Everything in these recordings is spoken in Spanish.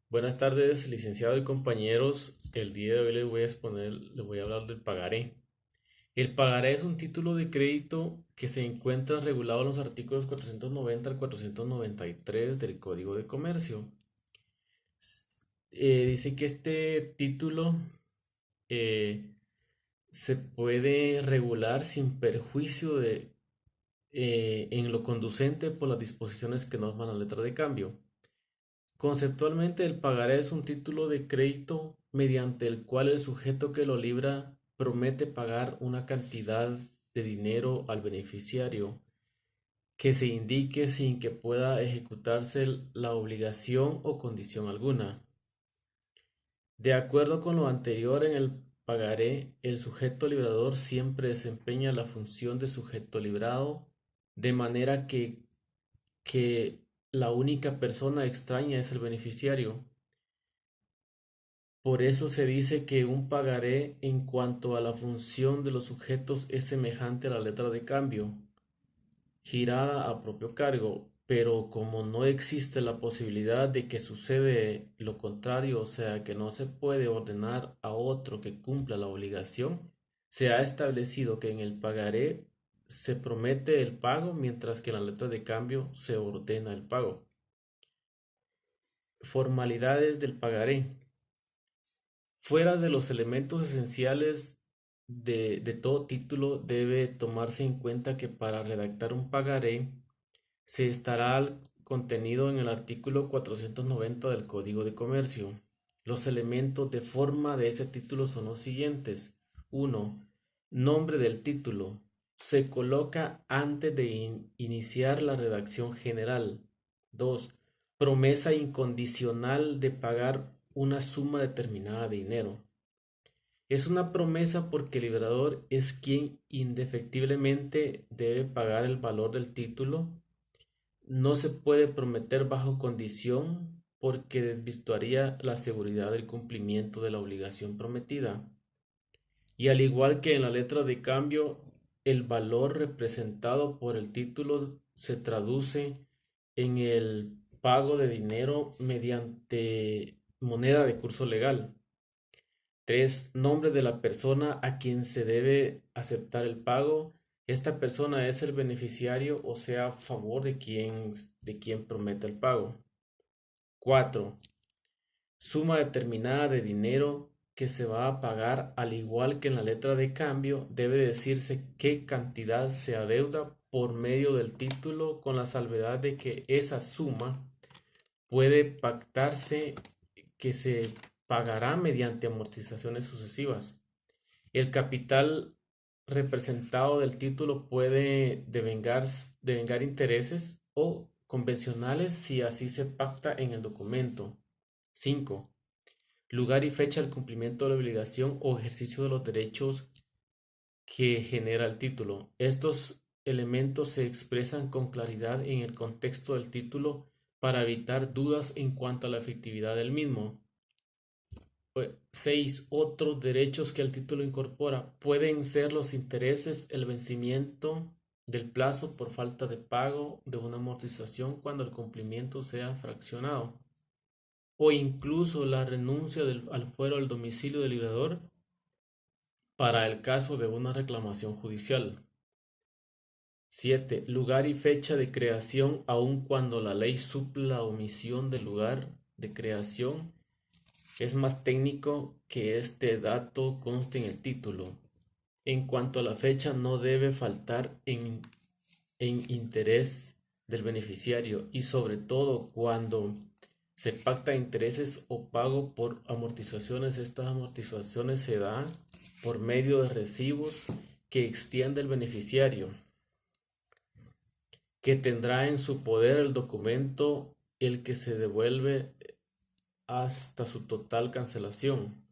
Buenas tardes, licenciado y compañeros. El día de hoy les voy a hablar del pagaré. El pagaré es un título de crédito que se encuentra regulado en los artículos 490 al 493 del Código de Comercio. Dice que este título eh, se puede regular sin perjuicio en lo conducente por las disposiciones que norman la letra de cambio. Conceptualmente, el pagaré es un título de crédito mediante el cual el sujeto que lo libra promete pagar una cantidad de dinero al beneficiario que se indique sin que pueda ejecutarse la obligación o condición alguna. De acuerdo con lo anterior en el pagaré, el sujeto librador siempre desempeña la función de sujeto librado, de manera que la única persona extraña es el beneficiario. Por eso se dice que un pagaré en cuanto a la función de los sujetos es semejante a la letra de cambio, girada a propio cargo, pero como no existe la posibilidad de que sucede lo contrario, o sea que no se puede ordenar a otro que cumpla la obligación, se ha establecido que en el pagaré se promete el pago, mientras que en la letra de cambio se ordena el pago. Formalidades del pagaré. Fuera de los elementos esenciales de todo título, debe tomarse en cuenta que para redactar un pagaré se estará al contenido en el artículo 490 del Código de Comercio. Los elementos de forma de este título son los siguientes. Uno, nombre del título. Se coloca antes de iniciar la redacción general. 2, promesa incondicional de pagar una suma determinada de dinero. Es una promesa porque el liberador es quien indefectiblemente debe pagar el valor del título. No se puede prometer bajo condición porque desvirtuaría la seguridad del cumplimiento de la obligación prometida. Y al igual que en la letra de cambio, el valor representado por el título se traduce en el pago de dinero mediante moneda de curso legal. 3, nombre de la persona a quien se debe aceptar el pago. Esta persona es el beneficiario, o sea, a favor de quien promete el pago. 4, suma determinada de dinero que se va a pagar. Al igual que en la letra de cambio, debe decirse qué cantidad se adeuda por medio del título, con la salvedad de que esa suma puede pactarse que se pagará mediante amortizaciones sucesivas. El capital representado del título puede devengar intereses o convencionales si así se pacta en el documento. 5, lugar y fecha del cumplimiento de la obligación o ejercicio de los derechos que genera el título. Estos elementos se expresan con claridad en el contexto del título para evitar dudas en cuanto a la efectividad del mismo. 6, otros derechos que el título incorpora pueden ser los intereses, el vencimiento del plazo por falta de pago de una amortización cuando el cumplimiento sea fraccionado, o incluso la renuncia al fuero del domicilio del librador para el caso de una reclamación judicial. 7, lugar y fecha de creación, aun cuando la ley supla omisión del lugar de creación. Es más técnico que este dato conste en el título. En cuanto a la fecha, no debe faltar en interés del beneficiario, y sobre todo cuando se pacta intereses o pago por amortizaciones. Estas amortizaciones se dan por medio de recibos que extiende el beneficiario, que tendrá en su poder el documento el que se devuelve hasta su total cancelación.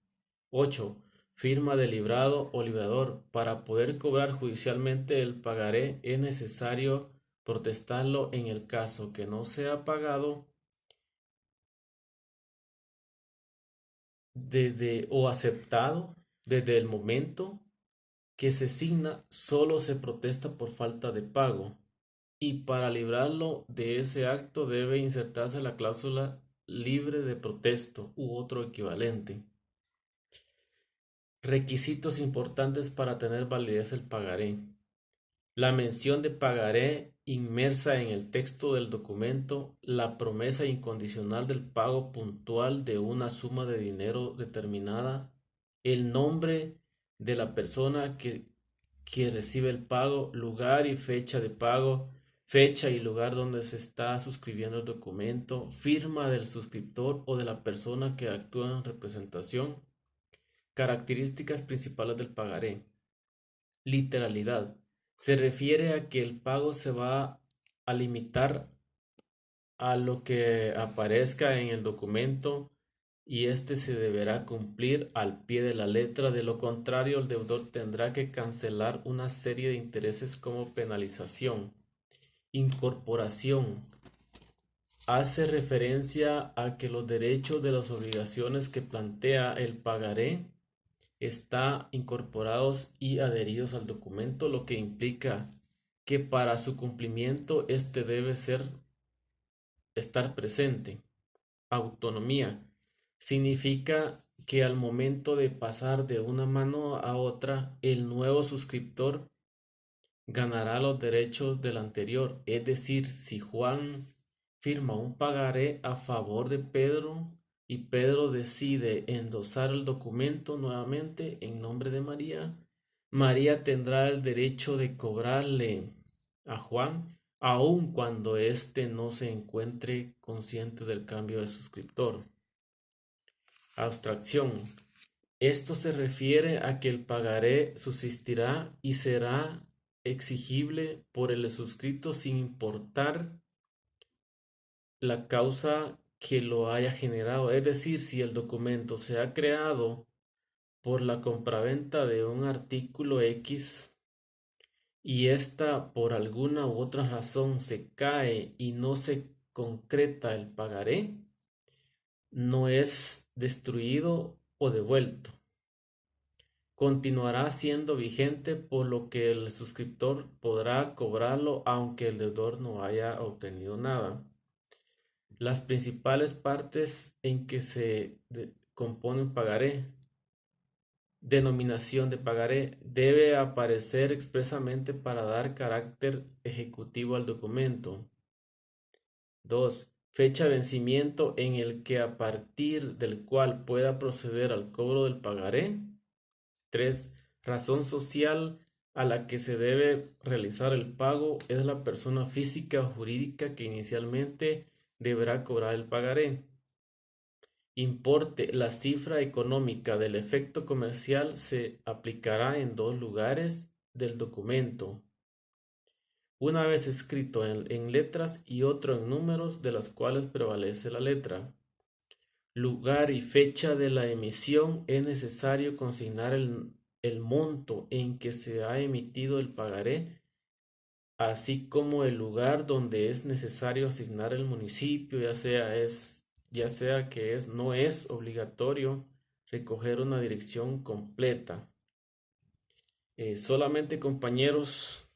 8, firma de librado o librador. Para poder cobrar judicialmente el pagaré es necesario protestarlo en el caso que no sea pagado desde o aceptado desde el momento que se signa. Solo se protesta por falta de pago, y para librarlo de ese acto debe insertarse la cláusula libre de protesto u otro equivalente. Requisitos importantes para tener validez el pagaré. La mención de pagaré inmersa en el texto del documento, la promesa incondicional del pago puntual de una suma de dinero determinada, el nombre de la persona que recibe el pago, lugar y fecha de pago, fecha y lugar donde se está suscribiendo el documento, firma del suscriptor o de la persona que actúa en representación, características principales del pagaré. Literalidad. Se refiere a que el pago se va a limitar a lo que aparezca en el documento y este se deberá cumplir al pie de la letra. De lo contrario, el deudor tendrá que cancelar una serie de intereses como penalización. Incorporación. Hace referencia a que los derechos de las obligaciones que plantea el pagaré está incorporados y adheridos al documento, lo que implica que para su cumplimiento este debe estar presente. Autonomía significa que al momento de pasar de una mano a otra, el nuevo suscriptor ganará los derechos del anterior. Es decir, si Juan firma un pagaré a favor de Pedro y Pedro decide endosar el documento nuevamente en nombre de María, María tendrá el derecho de cobrarle a Juan, aun cuando éste no se encuentre consciente del cambio de suscriptor. Abstracción. Esto se refiere a que el pagaré subsistirá y será exigible por el suscrito sin importar la causa que lo haya generado. Es decir, si el documento se ha creado por la compraventa de un artículo X y ésta por alguna u otra razón se cae y no se concreta el pagaré, no es destruido o devuelto. Continuará siendo vigente, por lo que el suscriptor podrá cobrarlo aunque el deudor no haya obtenido nada. Las principales partes en que se compone un pagaré. Denominación de pagaré debe aparecer expresamente para dar carácter ejecutivo al documento. 2. Fecha de vencimiento en el que a partir del cual pueda proceder al cobro del pagaré. 3. Razón social a la que se debe realizar el pago es la persona física o jurídica que inicialmente deberá cobrar el pagaré. Importe. La cifra económica del efecto comercial se aplicará en dos lugares del documento, una vez escrito en letras y otro en números, de las cuales prevalece la letra. Lugar y fecha de la emisión. Es necesario consignar el monto en que se ha emitido el pagaré, así como el lugar donde es necesario asignar el municipio, no es obligatorio recoger una dirección completa. Solamente, compañeros,